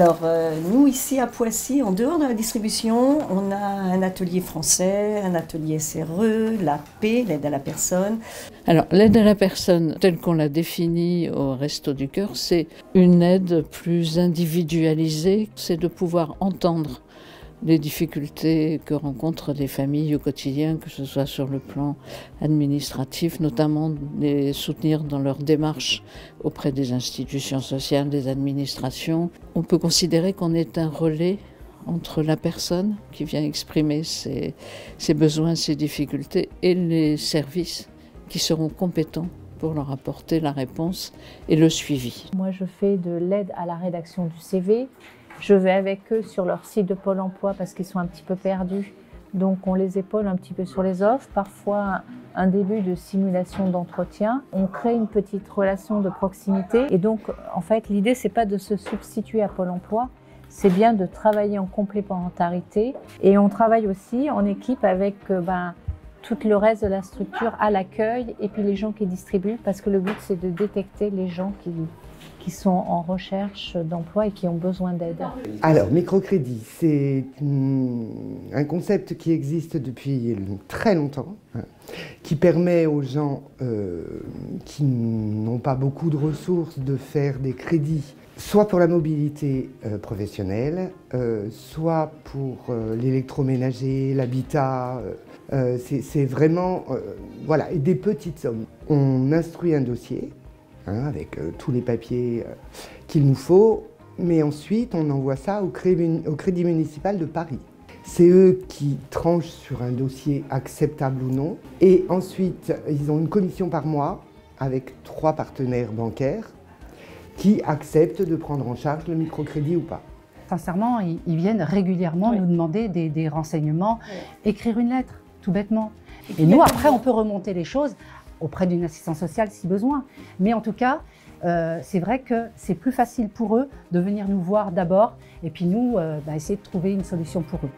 Alors, nous, ici à Poissy, en dehors de la distribution, on a un atelier français, un atelier SRE, l'AP, l'aide à la personne. Alors, l'aide à la personne, telle qu'on l'a définie au Resto du Cœur, c'est une aide plus individualisée, c'est de pouvoir entendre les difficultés que rencontrent les familles au quotidien, que ce soit sur le plan administratif, notamment les soutenir dans leur démarche auprès des institutions sociales, des administrations. On peut considérer qu'on est un relais entre la personne qui vient exprimer ses besoins, ses difficultés, et les services qui seront compétents pour leur apporter la réponse et le suivi. Moi, je fais de l'aide à la rédaction du CV. Je vais avec eux sur leur site de Pôle emploi parce qu'ils sont un petit peu perdus. Donc on les épaule un petit peu sur les offres, parfois un début de simulation d'entretien. On crée une petite relation de proximité et donc en fait l'idée c'est pas de se substituer à Pôle emploi, c'est bien de travailler en complémentarité et on travaille aussi en équipe avec tout le reste de la structure à l'accueil et puis les gens qui distribuent parce que le but c'est de détecter les gens qui sont en recherche d'emploi et qui ont besoin d'aide. Alors, microcrédit, c'est un concept qui existe depuis très longtemps, qui permet aux gens qui n'ont pas beaucoup de ressources de faire des crédits, soit pour la mobilité professionnelle, soit pour l'électroménager, l'habitat. C'est vraiment, voilà, et des petites sommes. On instruit un dossier, avec tous les papiers qu'il nous faut, mais ensuite on envoie ça au Crédit municipal de Paris. C'est eux qui tranchent sur un dossier acceptable ou non, et ensuite ils ont une commission par mois avec 3 partenaires bancaires qui acceptent de prendre en charge le microcrédit ou pas. Sincèrement, ils viennent régulièrement nous demander des renseignements, écrire une lettre, tout bêtement. Et nous, après, on peut remonter les choses auprès d'une assistance sociale si besoin. Mais en tout cas, c'est vrai que c'est plus facile pour eux de venir nous voir d'abord et puis nous, essayer de trouver une solution pour eux.